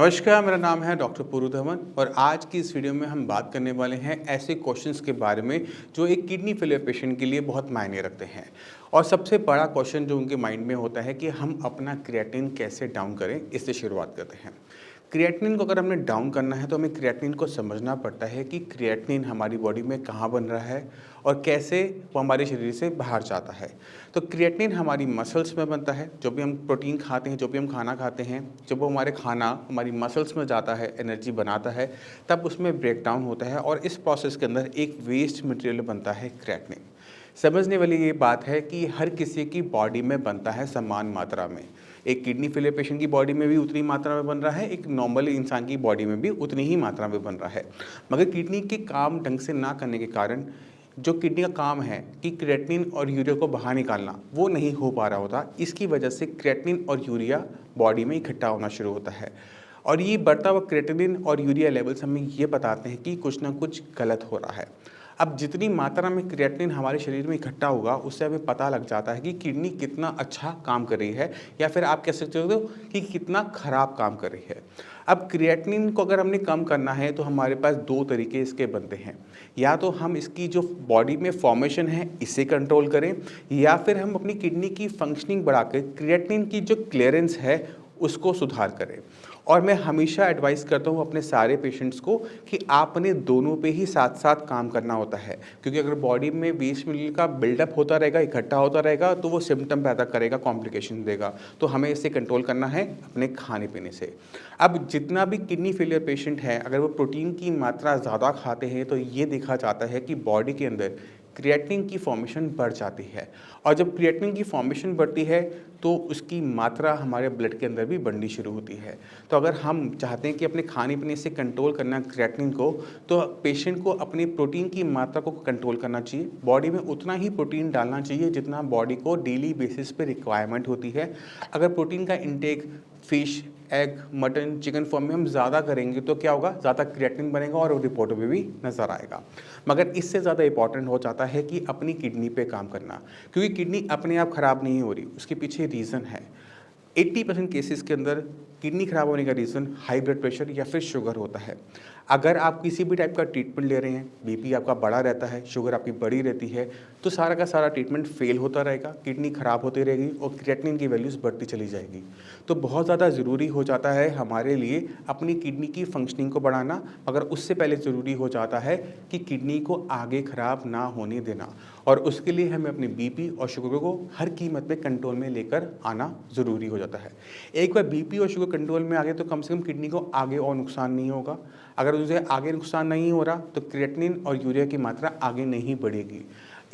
नमस्कार, मेरा नाम है डॉक्टर पूरू धवन और आज की इस वीडियो में हम बात करने वाले हैं ऐसे क्वेश्चंस के बारे में जो एक किडनी फेलियर पेशेंट के लिए बहुत मायने रखते हैं। और सबसे बड़ा क्वेश्चन जो उनके माइंड में होता है कि हम अपना क्रिएटिनिन कैसे डाउन करें, इससे शुरुआत करते हैं। क्रिएटिनिन को अगर हमने डाउन करना है तो हमें क्रिएटिनिन को समझना पड़ता है कि क्रिएटिनिन हमारी बॉडी में कहाँ बन रहा है और कैसे वो हमारे शरीर से बाहर जाता है। तो क्रिएटिनिन हमारी मसल्स में बनता है। जो भी हम प्रोटीन खाते हैं, जो भी हम खाना खाते हैं, जब वो हमारे खाना हमारी मसल्स में जाता है, एनर्जी बनाता है, तब उसमें ब्रेक डाउन होता है और इस प्रोसेस के अंदर एक वेस्ट मटेरियल बनता है क्रिएटिनिन। समझने वाली ये बात है कि हर किसी की बॉडी में बनता है समान मात्रा में। एक किडनी फेलियर पेशेंट की बॉडी में भी उतनी मात्रा में बन रहा है, एक नॉर्मल इंसान की बॉडी में भी उतनी ही मात्रा में बन रहा है। मगर किडनी के काम ढंग से ना करने के कारण जो किडनी का काम है कि क्रिएटिनिन और यूरिया को बाहर निकालना, वो नहीं हो पा रहा होता। इसकी वजह से क्रिएटिनिन और यूरिया बॉडी में इकट्ठा होना शुरू होता है और ये बढ़ता हुआ क्रिएटिनिन और यूरिया लेवल्स हमें ये बताते हैं कि कुछ ना कुछ गलत हो रहा है। अब जितनी मात्रा में क्रिएटिनिन हमारे शरीर में इकट्ठा होगा, उससे हमें पता लग जाता है कि किडनी कितना अच्छा काम कर रही है या फिर आप कह सकते हो कि कितना खराब काम कर रही है। अब क्रिएटिनिन को अगर हमने कम करना है तो हमारे पास दो तरीके इसके बनते हैं। या तो हम इसकी जो बॉडी में फॉर्मेशन है इसे कंट्रोल करें, या फिर हम अपनी किडनी की फंक्शनिंग बढ़ा के क्रिएटिनिन की जो क्लियरेंस है उसको सुधार करें। और मैं हमेशा एडवाइस करता हूँ अपने सारे पेशेंट्स को कि आपने दोनों पे ही साथ साथ काम करना होता है, क्योंकि अगर बॉडी में 20 मिली का बिल्डअप होता रहेगा, इकट्ठा होता रहेगा, तो वो सिम्टम पैदा करेगा, कॉम्प्लिकेशन देगा। तो हमें इसे कंट्रोल करना है अपने खाने पीने से। अब जितना भी किडनी फेलियर पेशेंट है, अगर वो प्रोटीन की मात्रा ज़्यादा खाते हैं तो ये देखा जाता है कि बॉडी के अंदर क्रिएटिनिन की फॉर्मेशन बढ़ जाती है। और जब क्रिएटिनिन की फॉर्मेशन बढ़ती है तो उसकी मात्रा हमारे ब्लड के अंदर भी बढ़नी शुरू होती है। तो अगर हम चाहते हैं कि अपने खाने पीने से कंट्रोल करना क्रिएटिनिन को, तो पेशेंट को अपनी प्रोटीन की मात्रा को कंट्रोल करना चाहिए। बॉडी में उतना ही प्रोटीन डालना चाहिए जितना बॉडी को डेली बेसिस पे रिक्वायरमेंट होती है। अगर प्रोटीन का intake fish, egg, mutton, chicken form में हम ज़्यादा करेंगे तो क्या होगा, ज़्यादा क्रिएटिनिन बनेगा और वो रिपोर्टों में भी नज़र आएगा। मगर इससे ज़्यादा इंपॉर्टेंट हो जाता है कि अपनी किडनी पे काम करना, क्योंकि किडनी अपने आप ख़राब नहीं हो रही, उसके पीछे रीज़न है। 80% केसेस के अंदर किडनी खराब होने का रीज़न हाई ब्लड प्रेशर या फिर शुगर होता है। अगर आप किसी भी टाइप का ट्रीटमेंट ले रहे हैं, बीपी आपका बढ़ा रहता है, शुगर आपकी बढ़ी रहती है, तो सारा का सारा ट्रीटमेंट फेल होता रहेगा, किडनी खराब होती रहेगी और क्रिएटिनिन की वैल्यूज़ बढ़ती चली जाएगी। तो बहुत ज़्यादा ज़रूरी हो जाता है हमारे लिए अपनी किडनी की फंक्शनिंग को बढ़ाना, मगर उससे पहले ज़रूरी हो जाता है कि किडनी को आगे खराब ना होने देना। और उसके लिए हमें अपने बीपी और शुगर को हर कीमत पे कंट्रोल में लेकर आना ज़रूरी हो जाता है। एक बार बीपी और शुगर कंट्रोल में आ गए तो कम से कम किडनी को आगे और नुकसान नहीं होगा। अगर उसे आगे नुकसान नहीं हो रहा तो क्रिएटिनिन और यूरिया की मात्रा आगे नहीं बढ़ेगी।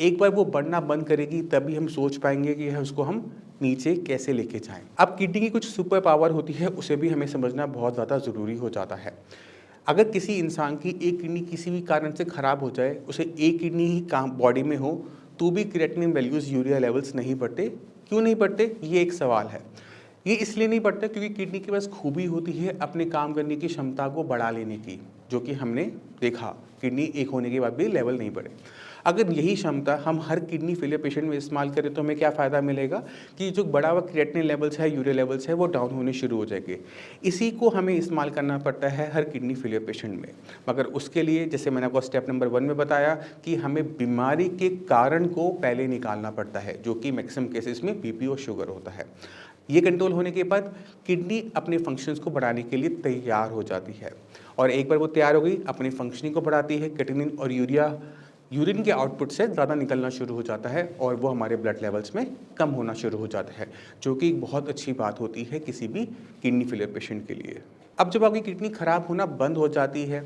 एक बार वो बढ़ना बंद करेगी तभी हम सोच पाएंगे कि उसको हम नीचे कैसे लेके जाएं। अब किडनी की कुछ सुपर पावर होती है, उसे भी हमें समझना बहुत ज़्यादा ज़रूरी हो जाता है। अगर किसी इंसान की एक किडनी किसी भी कारण से ख़राब हो जाए, उसे एक किडनी ही काम बॉडी में हो, तो भी क्रिएटिनिन वैल्यूज़, यूरिया लेवल्स नहीं बढ़ते। क्यों नहीं बढ़ते, ये एक सवाल है। ये इसलिए नहीं बढ़ता क्योंकि किडनी के पास खूबी होती है अपने काम करने की क्षमता को बढ़ा लेने की, जो कि हमने देखा किडनी एक होने के बाद भी लेवल नहीं बढ़े। अगर यही क्षमता हम हर किडनी फेलियर पेशेंट में इस्तेमाल करें तो हमें क्या फ़ायदा मिलेगा कि जो बढ़ा हुआ क्रिएटिनिन लेवल्स है, यूरिया लेवल्स है, वो डाउन होने शुरू हो जाएंगे। इसी को हमें इस्तेमाल करना पड़ता है हर किडनी फेलियर पेशेंट में। मगर उसके लिए जैसे मैंने आपको स्टेप नंबर 1 में बताया कि हमें बीमारी के कारण को पहले निकालना पड़ता है, जो कि मैक्सिमम केसेस में बीपी और शुगर होता है। ये कंट्रोल होने के बाद किडनी अपने फंक्शंस को बढ़ाने के लिए तैयार हो जाती है और एक बार वो तैयार हो गई, अपनी फंक्शनिंग को बढ़ाती है। क्रिएटिनिन और यूरिया यूरिन के आउटपुट से ज़्यादा निकलना शुरू हो जाता है और वो हमारे ब्लड लेवल्स में कम होना शुरू हो जाता है, जो कि एक बहुत अच्छी बात होती है किसी भी किडनी फेलियर पेशेंट के लिए। अब जब आपकी किडनी खराब होना बंद हो जाती है,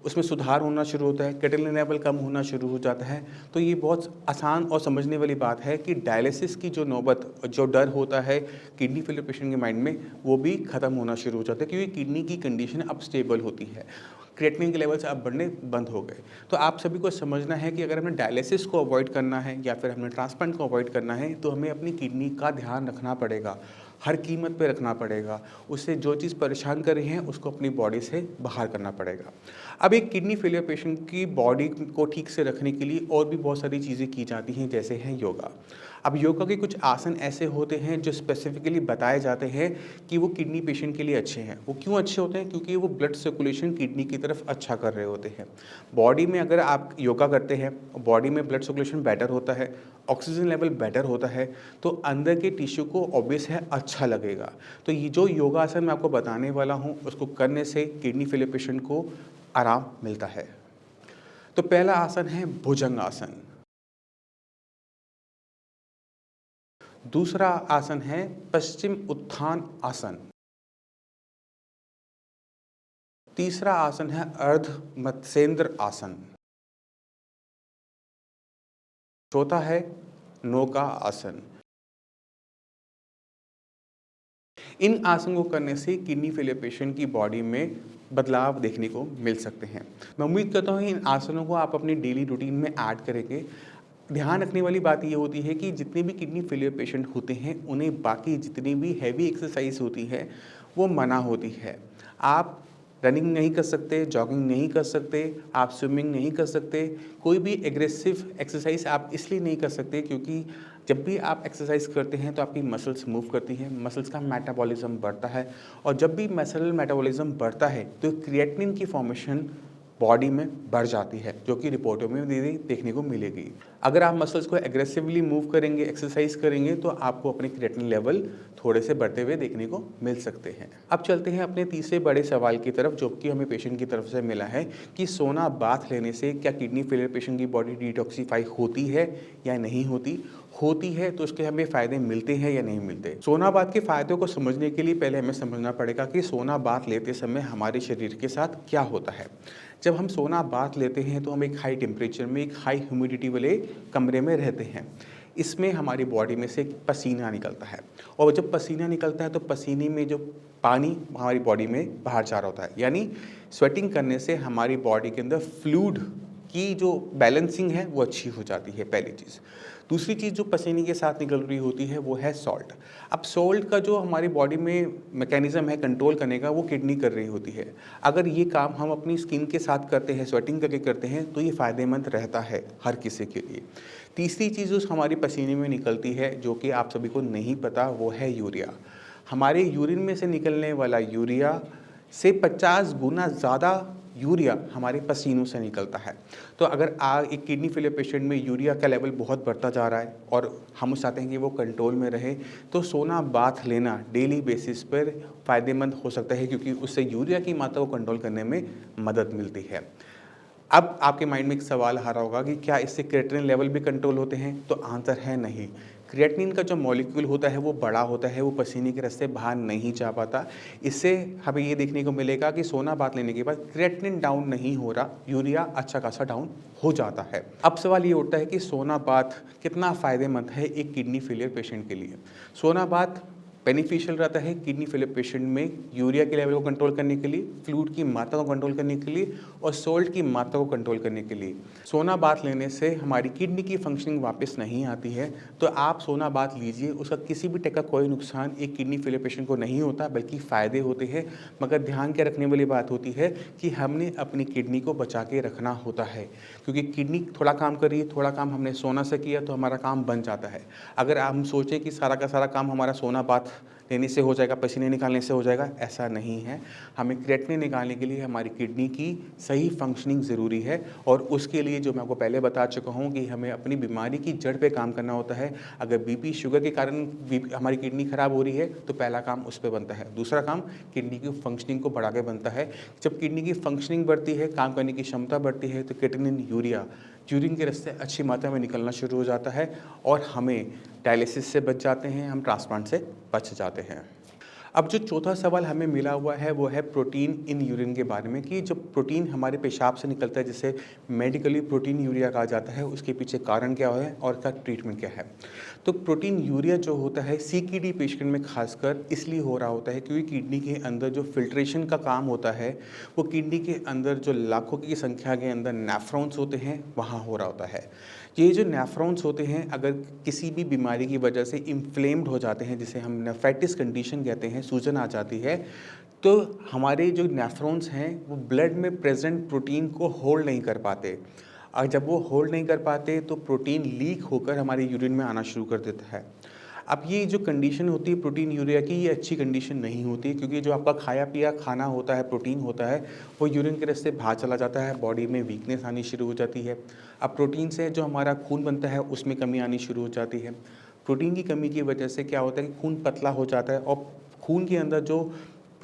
उसमें सुधार होना शुरू होता है, क्रिएटिनिन लेवल कम होना शुरू हो जाता है, तो ये बहुत आसान और समझने वाली बात है कि डायलिसिस की जो नौबत, जो डर होता है किडनी फेलियर पेशेंट के माइंड में, वो भी खत्म होना शुरू हो जाता है, क्योंकि किडनी की कंडीशन अब स्टेबल होती है, क्रिएटिनिन के लेवल्स अब बढ़ने बंद हो गए। तो आप सभी को समझना है कि अगर हमें डायलिसिस को अवॉइड करना है या फिर हमें ट्रांसप्लांट को अवॉइड करना है, तो हमें अपनी किडनी का ध्यान रखना पड़ेगा। हर कीमत पे रखना पड़ेगा, उससे जो चीज़ परेशान कर रही है उसको अपनी बॉडी से बाहर करना पड़ेगा। अब एक किडनी फेलियर पेशेंट की बॉडी को ठीक से रखने के लिए और भी बहुत सारी चीज़ें की जाती हैं, जैसे है योगा। अब योगा के कुछ आसन ऐसे होते हैं जो स्पेसिफिकली बताए जाते हैं कि वो किडनी पेशेंट के लिए अच्छे हैं। वो क्यों अच्छे होते हैं? क्योंकि वो ब्लड सर्कुलेशन किडनी की तरफ अच्छा कर रहे होते हैं। बॉडी में अगर आप योगा करते हैं, बॉडी में ब्लड सर्कुलेशन बेटर होता है, ऑक्सीजन लेवल बेटर होता है, तो अंदर के टिश्यू को ऑब्वियस है अच्छा लगेगा। तो ये जो योगासन मैं आपको बताने वाला हूँ, उसको करने से किडनी फेलियर पेशेंट को आराम मिलता है। तो पहला आसन है भुजंग आसन। दूसरा आसन है पश्चिम उत्थान आसन। तीसरा आसन है अर्ध मत्स्येंद्र आसन। चौथा है नौका आसन। इन आसन को करने से किडनी फेलियर पेशेंट की बॉडी में बदलाव देखने को मिल सकते हैं। मैं उम्मीद करता हूँ इन आसनों को आप अपनी डेली रूटीन में ऐड करेंगे। ध्यान रखने वाली बात ये होती है कि जितने भी किडनी फेलियर पेशेंट होते हैं उन्हें बाकी जितनी भी हैवी एक्सरसाइज होती है वो मना होती है। आप रनिंग नहीं कर सकते, जॉगिंग नहीं कर सकते, आप स्विमिंग नहीं कर सकते, कोई भी एग्रेसिव एक्सरसाइज आप इसलिए नहीं कर सकते क्योंकि जब भी आप एक्सरसाइज करते हैं तो आपकी मसल्स मूव करती हैं, मसल्स का मेटाबॉलिज्म बढ़ता है, और जब भी मसल मेटाबॉलिज्म बढ़ता है तो क्रिएटिनिन की फॉर्मेशन बॉडी में बढ़ जाती है, जो कि रिपोर्टों में देखने को मिलेगी। अगर आप मसल्स को एग्रेसिवली मूव करेंगे, एक्सरसाइज करेंगे, तो आपको अपने क्रिएटिनिन लेवल थोड़े से बढ़ते हुए देखने को मिल सकते हैं। अब चलते हैं अपने तीसरे बड़े सवाल की तरफ, जो कि हमें पेशेंट की तरफ से मिला है कि सोना बाथ लेने से क्या किडनी फेलियर पेशेंट की बॉडी डिटॉक्सिफाई होती है या नहीं होती? होती है तो उसके हमें फ़ायदे मिलते हैं या नहीं मिलते? सोना बाथ के फ़ायदों को समझने के लिए पहले हमें समझना पड़ेगा कि सोना बाथ लेते समय हमारे शरीर के साथ क्या होता है। जब हम सोना बाथ लेते हैं तो हम एक हाई टेम्परेचर में, एक हाई ह्यूमिडिटी वाले कमरे में रहते हैं। इसमें हमारी बॉडी में से पसीना निकलता है, और जब पसीना निकलता है तो पसीने में जो पानी हमारी बॉडी में बाहर जा रहा होता है, यानी स्वेटिंग करने से हमारी बॉडी के अंदर फ्लूइड की जो बैलेंसिंग है वो अच्छी हो जाती है, पहली चीज़। दूसरी चीज़ जो पसीने के साथ निकल रही होती है वो है सॉल्ट। अब सॉल्ट का जो हमारी बॉडी में मैकेनिज़्म है कंट्रोल करने का, वो किडनी कर रही होती है। अगर ये काम हम अपनी स्किन के साथ करते हैं, स्वेटिंग करके करते हैं, तो ये फ़ायदेमंद रहता है हर किसी के लिए। तीसरी चीज़ जो हमारी पसीने में निकलती है, जो कि आप सभी को नहीं पता, वो है यूरिया। हमारे यूरिन में से निकलने वाला यूरिया से 50 गुना ज़्यादा यूरिया हमारे पसीनों से निकलता है। तो अगर एक किडनी फेलियर पेशेंट में यूरिया का लेवल बहुत बढ़ता जा रहा है और हम चाहते हैं कि वो कंट्रोल में रहे, तो सोना बाथ लेना डेली बेसिस पर फ़ायदेमंद हो सकता है, क्योंकि उससे यूरिया की मात्रा को कंट्रोल करने में मदद मिलती है। अब आपके माइंड में एक सवाल आ रहा होगा कि क्या इससे क्रिएटिनिन लेवल भी कंट्रोल होते हैं? तो आंसर है नहीं। क्रिएटिनिन का जो मॉलिक्यूल होता है वो बड़ा होता है, वो पसीने के रास्ते बाहर नहीं जा पाता। इससे हमें ये देखने को मिलेगा कि सोना बाथ लेने के बाद क्रिएटिनिन डाउन नहीं हो रहा, यूरिया अच्छा खासा डाउन हो जाता है। अब सवाल ये उठता है कि सोना बाथ कितना फ़ायदेमंद है एक किडनी फेलियर पेशेंट के लिए? सोना बाथ बेनिफिशियल रहता है किडनी फेलियर पेशेंट में यूरिया के लेवल को कंट्रोल करने के लिए, फ्लूइड की मात्रा को कंट्रोल करने के लिए, और सोल्ट की मात्रा को कंट्रोल करने के लिए। सोना बाथ लेने से हमारी किडनी की फंक्शनिंग वापस नहीं आती है, तो आप सोना बाथ लीजिए, उसका किसी भी टाइप का कोई नुकसान एक किडनी फेलियर पेशेंट को नहीं होता, बल्कि फ़ायदे होते हैं। मगर ध्यान के रखने वाली बात होती है कि हमने अपनी किडनी को बचा के रखना होता है, क्योंकि किडनी थोड़ा काम कर रही है, थोड़ा काम हमने सोना से किया तो हमारा काम बन जाता है। अगर हम सोचें कि सारा का सारा काम हमारा सोना बाथ लेने से हो जाएगा, पसीने निकालने से हो जाएगा, ऐसा नहीं है। हमें क्रिएटिनिन निकालने के लिए हमारी किडनी की सही फंक्शनिंग ज़रूरी है, और उसके लिए जो मैं आपको पहले बता चुका हूँ कि हमें अपनी बीमारी की जड़ पे काम करना होता है। अगर बीपी शुगर के कारण हमारी किडनी ख़राब हो रही है तो पहला काम उस पर बनता है, दूसरा काम किडनी की फंक्शनिंग को बढ़ा के बनता है। जब किडनी की फंक्शनिंग बढ़ती है, काम करने की क्षमता बढ़ती है, तो क्रिएटिनिन यूरिन के रास्ते अच्छी मात्रा में निकलना शुरू हो जाता है, और हमें डायलिसिस से बच जाते हैं, हम ट्रांसप्लांट से बच जाते हैं। अब जो चौथा सवाल हमें मिला हुआ है वो है प्रोटीन इन यूरिन के बारे में, कि जब प्रोटीन हमारे पेशाब से निकलता है, जिसे मेडिकली प्रोटीन यूरिया कहा जाता है, उसके पीछे कारण क्या है और उसका ट्रीटमेंट क्या है। तो प्रोटीन यूरिया जो होता है CKD पेशेंट में खासकर इसलिए हो रहा होता है क्योंकि किडनी के अंदर जो फिल्ट्रेशन का काम होता है, वो किडनी के अंदर जो लाखों की संख्या के अंदर नेफ्रॉन्स होते हैं वहाँ हो रहा होता है। ये जो नेफ्रॉन्स होते हैं अगर किसी भी बीमारी की वजह से इन्फ्लेम्ड हो जाते हैं, जिसे हम नेफ्राइटिस कंडीशन कहते हैं, सूजन आ जाती है, तो हमारे जो नेफ्रॉन्स हैं वो ब्लड में प्रेजेंट प्रोटीन को होल्ड नहीं कर पाते। और जब वो होल्ड नहीं कर पाते तो प्रोटीन लीक होकर हमारे यूरिन में आना शुरू कर देता है। अब ये जो कंडीशन होती है प्रोटीन यूरिया की, ये अच्छी कंडीशन नहीं होती, क्योंकि जो आपका खाया पिया खाना होता है, प्रोटीन होता है, वो यूरिन के रास्ते बाहर चला जाता है, बॉडी में वीकनेस आनी शुरू हो जाती है। अब प्रोटीन से जो हमारा खून बनता है उसमें कमी आनी शुरू हो जाती है। प्रोटीन की कमी की वजह से क्या होता है कि खून पतला हो जाता है और खून के अंदर जो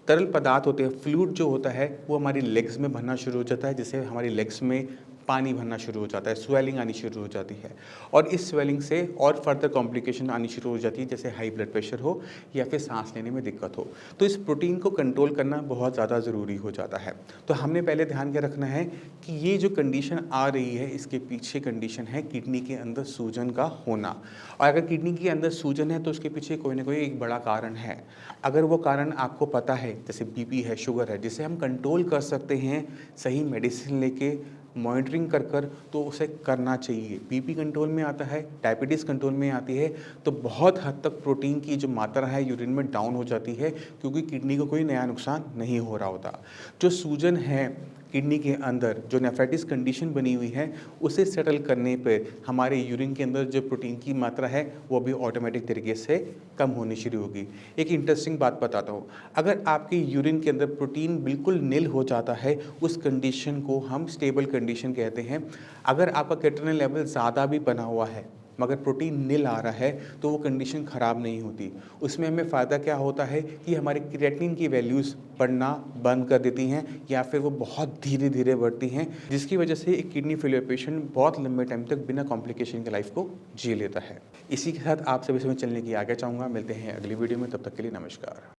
तरल पदार्थ होते हैं, फ्लूइड जो होता है, वो हमारी लेग्स में भरना शुरू हो जाता है, जिससे हमारी लेग्स में पानी भरना शुरू हो जाता है, स्वेलिंग आनी शुरू हो जाती है। और इस स्वेलिंग से और फर्दर कॉम्प्लिकेशन आनी शुरू हो जाती है, जैसे हाई ब्लड प्रेशर हो या फिर सांस लेने में दिक्कत हो। तो इस प्रोटीन को कंट्रोल करना बहुत ज़्यादा ज़रूरी हो जाता है। तो हमने पहले ध्यान क्या रखना है कि ये जो कंडीशन आ रही है, इसके पीछे कंडीशन है किडनी के अंदर सूजन का होना। और अगर किडनी के अंदर सूजन है तो उसके पीछे कोई ना कोई एक बड़ा कारण है। अगर वो कारण आपको पता है, जैसे बीपी है, शुगर है, जिसे हम कंट्रोल कर सकते हैं सही मेडिसिन लेके, मॉनिटरिंग कर कर, तो उसे करना चाहिए। बीपी कंट्रोल में आता है, डायबिटीज़ कंट्रोल में आती है, तो बहुत हद तक प्रोटीन की जो मात्रा है यूरिन में डाउन हो जाती है, क्योंकि किडनी को कोई नया नुकसान नहीं हो रहा होता। जो सूजन है किडनी के अंदर, जो नेफ्राइटिस कंडीशन बनी हुई है, उसे सेटल करने पे हमारे यूरिन के अंदर जो प्रोटीन की मात्रा है वो भी ऑटोमेटिक तरीके से कम होनी शुरू होगी। एक इंटरेस्टिंग बात बताता हूँ, अगर आपके यूरिन के अंदर प्रोटीन बिल्कुल नील हो जाता है, उस कंडीशन को हम स्टेबल कंडीशन कहते हैं। अगर आपका क्रिएटिनिन लेवल ज़्यादा भी बना हुआ है मगर प्रोटीन नील आ रहा है, तो वो कंडीशन ख़राब नहीं होती। उसमें हमें फ़ायदा क्या होता है कि हमारे क्रिएटिनिन की वैल्यूज़ बढ़ना बंद कर देती हैं या फिर वो बहुत धीरे धीरे बढ़ती हैं, जिसकी वजह से एक किडनी फेलियर पेशेंट बहुत लंबे टाइम तक बिना कॉम्प्लिकेशन के लाइफ को जी लेता है। इसी के साथ आप सभी से मैं चलने की आगे चाहूँगा। मिलते हैं अगली वीडियो में, तब तक के लिए नमस्कार।